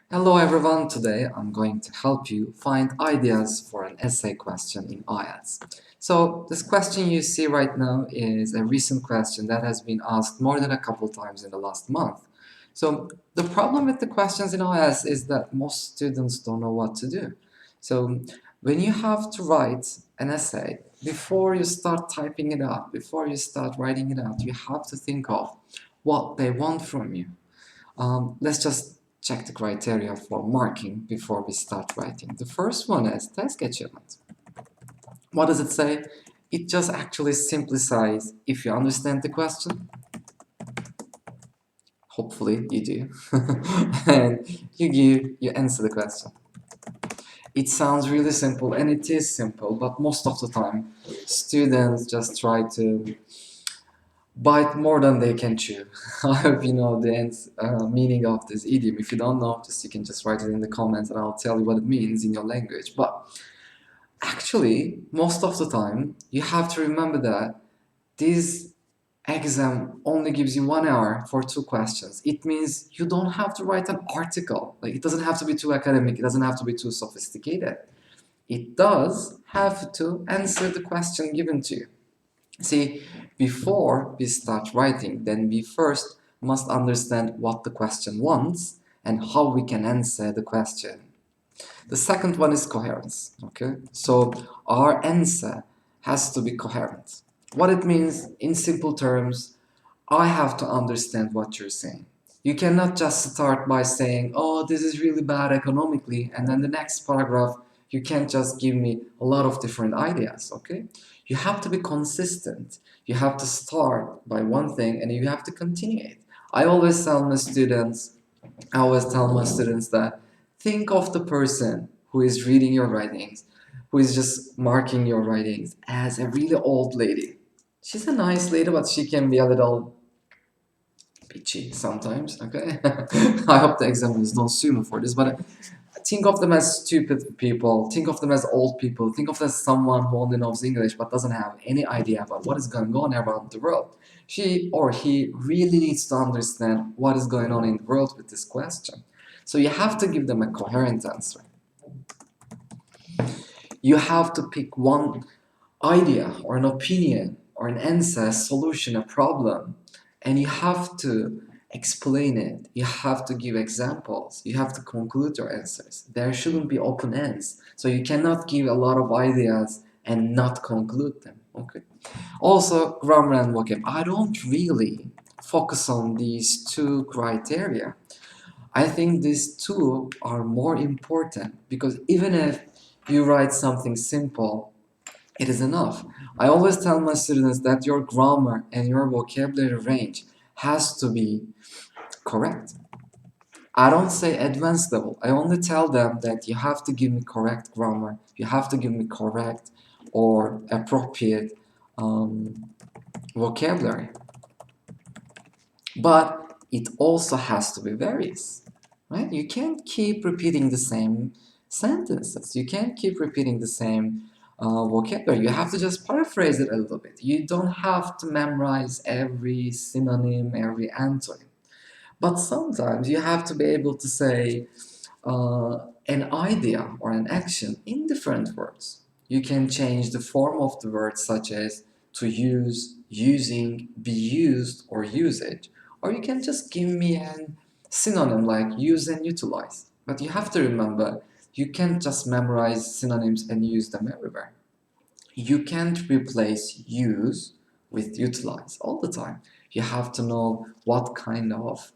Hello everyone, today I'm going to help you find ideas for an essay question in IELTS. So this question you see right now is a recent question that has been asked more than a couple times in the last month. So the problem with the questions in IELTS is that most students don't know what to do. So when you have to write an essay, before you start typing it out, before you start writing it out, you have to think of what they want from you. Let's just check the criteria for marking before we start writing. The first one is task achievement. What does it say? It just actually simplifies if you understand the question. Hopefully you do. And you answer the question. It sounds really simple, and it is simple, but most of the time students just try to bite more than they can chew. I hope you know the meaning of this idiom. If you don't know, you can just write it in the comments and I'll tell you what it means in your language. But actually, most of the time, you have to remember that this exam only gives you 1 hour for 2 questions. It means you don't have to write an article. Like, it doesn't have to be too academic, it doesn't have to be too sophisticated. It does have to answer the question given to you. See, before we start writing, then we first must understand what the question wants and how we can answer the question. The second one is coherence, okay? So our answer has to be coherent. What it means in simple terms, I have to understand what you're saying. You cannot just start by saying, oh, this is really bad economically, and then the next paragraph, you can't just give me a lot of different ideas, okay? You have to be consistent. You have to start by one thing and you have to continue it. I always tell my students, that think of the person who is reading your writings, who is just marking your writings as a really old lady. She's a nice lady, but she can be a little bitchy sometimes, okay? I hope the examiners don't sue me for this, but think of them as stupid people, think of them as old people, think of them as someone who only knows English but doesn't have any idea about what is going on around the world. She or he really needs to understand what is going on in the world with this question. So you have to give them a coherent answer. You have to pick one idea or an opinion or an answer, a solution, a problem, and you have to explain it. You have to give examples. You have to conclude your answers. There shouldn't be open ends. So you cannot give a lot of ideas and not conclude them. Okay. Also, grammar and vocab. I don't really focus on these two criteria. I think these two are more important because even if you write something simple, it is enough. I always tell my students that your grammar and your vocabulary range has to be correct. I don't say advanced level. I only tell them that you have to give me correct grammar. You have to give me correct or appropriate vocabulary. But it also has to be various, right? You can't keep repeating the same sentences. You can't keep repeating the same vocabulary. You have to just paraphrase it a little bit. You don't have to memorize every synonym, every antonym. But sometimes you have to be able to say an idea or an action in different words. You can change the form of the word, such as to use, using, be used, or usage. Or you can just give me a synonym like use and utilize. But you have to remember, you can't just memorize synonyms and use them everywhere. You can't replace use with utilize all the time. You have to know what kind of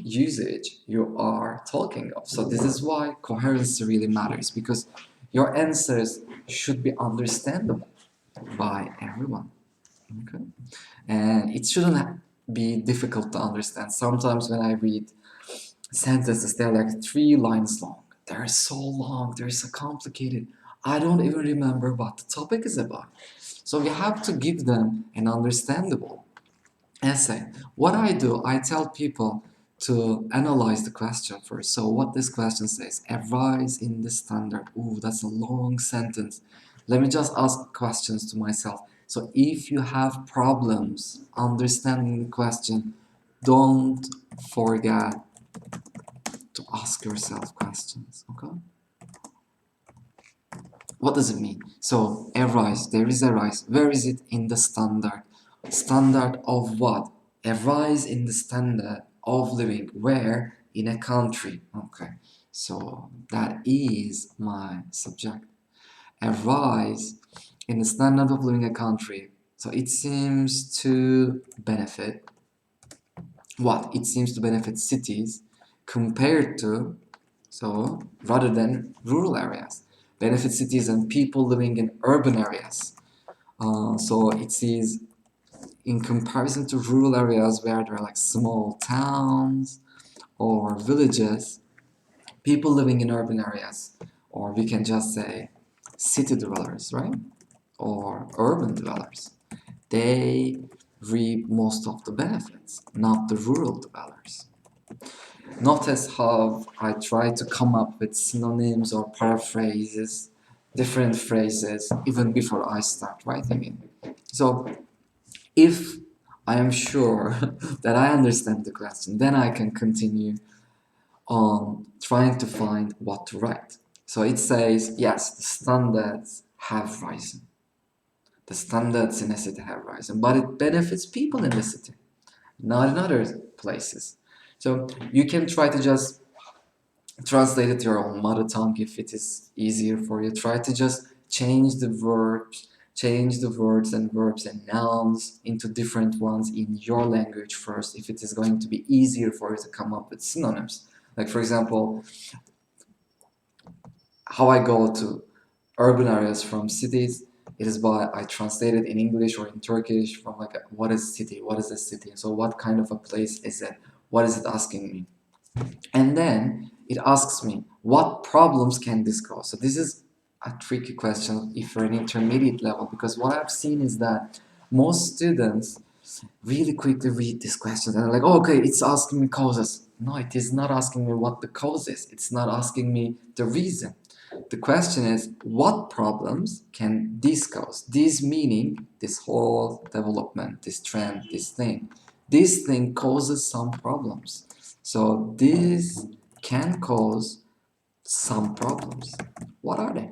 usage you are talking of. So this is why coherence really matters, because your answers should be understandable by everyone. Okay? And it shouldn't be difficult to understand. Sometimes when I read sentences, they're like 3 lines long. They're so long, they're so complicated. I don't even remember what the topic is about. So we have to give them an understandable essay. What I do, I tell people to analyze the question first. So what this question says, a rise in the standard. Ooh, that's a long sentence. Let me just ask questions to myself. So if you have problems understanding the question, don't forget to ask yourself questions, okay? What does it mean? So, a rise, there is a rise. Where is it in the standard? Standard of what? A rise in the standard of living. Where? In a country. Okay, so that is my subject. A rise in the standard of living in a country. So it seems to benefit what? It seems to benefit cities compared to, so rather than rural areas. Benefit cities and people living in urban areas. So it sees in comparison to rural areas where there are like small towns or villages, people living in urban areas, or we can just say city dwellers, right? Or urban dwellers, they reap most of the benefits, not the rural dwellers. Notice how I try to come up with synonyms or paraphrases, different phrases, even before I start writing it. So if I am sure that I understand the question, then I can continue on trying to find what to write. So it says, yes, the standards have risen. The standards in a city have risen, but it benefits people in the city, not in other places. So you can try to just translate it to your own mother tongue if it is easier for you. Try to just change the words and verbs and nouns into different ones in your language first if it is going to be easier for you to come up with synonyms. Like for example, how I go to urban areas from cities, it is by I translate it in English or in Turkish from like what is city, what is a city, so what kind of a place is it, what is it asking me, and then it asks me what problems can this cause. So this is a tricky question if you're an intermediate level, because what I've seen is that most students really quickly read this question and they're like, oh, okay, it's asking me causes. No, it is not asking me what the cause is. It's not asking me the reason. The question is, what problems can this cause? This meaning, this whole development, this trend, this thing causes some problems. So this can cause some problems. What are they?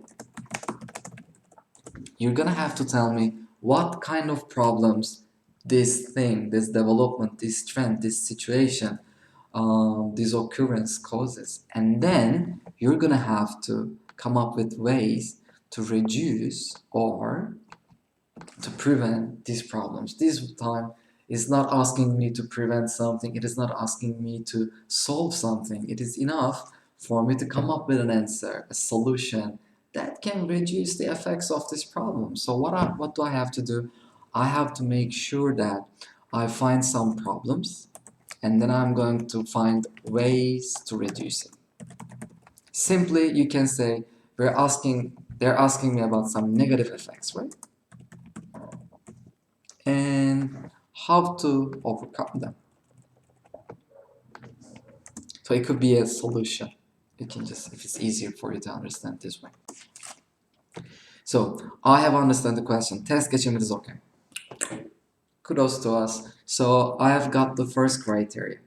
You're gonna have to tell me what kind of problems this thing, this development, this trend, this situation, this occurrence causes. And then you're gonna have to come up with ways to reduce or to prevent these problems. This time is not asking me to prevent something, it is not asking me to solve something. It is enough for me to come up with an answer, a solution that can reduce the effects of this problem. So what do I have to do? I have to make sure that I find some problems and then I'm going to find ways to reduce it. Simply, you can say, they're asking me about some negative effects, right? And how to overcome them. So it could be a solution. You can just, if it's easier for you to understand this way. So I have understood the question. Test geçirmeniz okay. Kudos to us. So I have got the first criteria.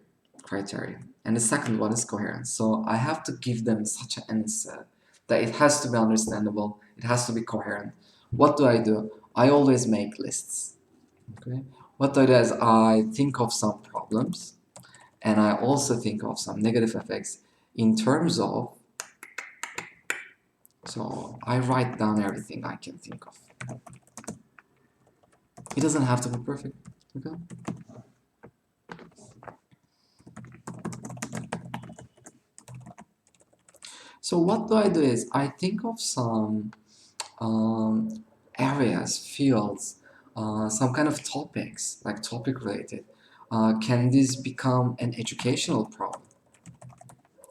And the second one is coherence. So I have to give them such an answer that it has to be understandable. It has to be coherent. What do? I always make lists. Okay. What I do is I think of some problems and I also think of some negative effects in terms of, so I write down everything I can think of. It doesn't have to be perfect, okay? So what do is I think of some areas, fields, some kind of topics, like topic related. Can this become an educational problem?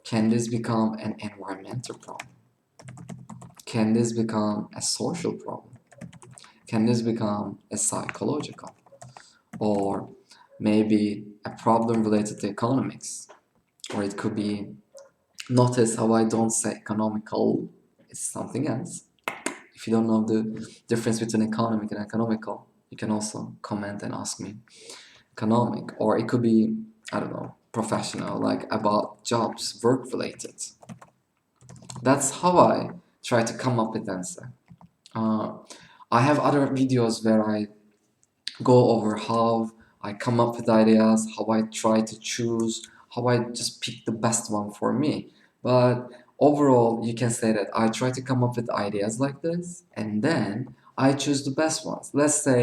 Can this become an environmental problem? Can this become a social problem? Can this become a psychological? Or maybe a problem related to economics? Or it could be, notice how I don't say economical, it's something else. If you don't know the difference between economic and economical, you can also comment and ask me. Economic, or it could be, I don't know, professional, like about jobs, work related. That's how I try to come up with answer. Uh, I have other videos where I go over how I come up with ideas, how I try to choose, how I just pick the best one for me. But overall, you can say that I try to come up with ideas like this, and then I choose the best ones. Let's say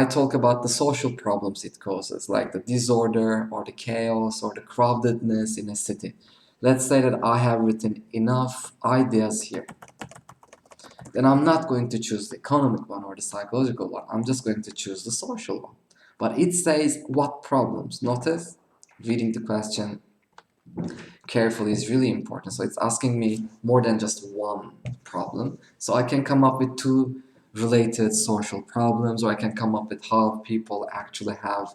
I talk about the social problems it causes, like the disorder or the chaos or the crowdedness in a city. Let's say that I have written enough ideas here. Then I'm not going to choose the economic one or the psychological one. I'm just going to choose the social one. But it says what problems. Notice reading the question carefully is really important. So it's asking me more than just one problem. So I can come up with two related social problems, or I can come up with how people actually have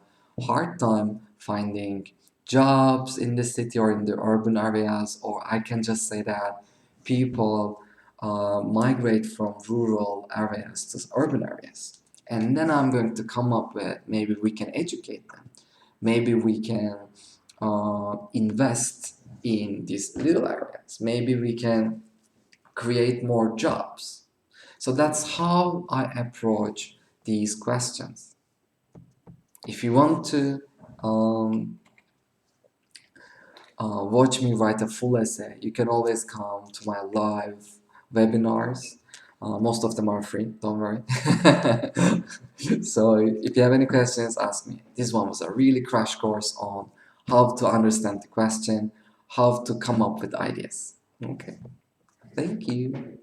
hard time finding jobs in the city or in the urban areas, or I can just say that people migrate from rural areas to urban areas. And then I'm going to come up with maybe we can educate them. Maybe we can invest in these little areas. Maybe we can create more jobs. So that's how I approach these questions. If you want to um, watch me write a full essay, you can always come to my live webinars. Most of them are free, don't worry. So if you have any questions, ask me. This one was a really crash course on how to understand the question, how to come up with ideas. Okay, thank you.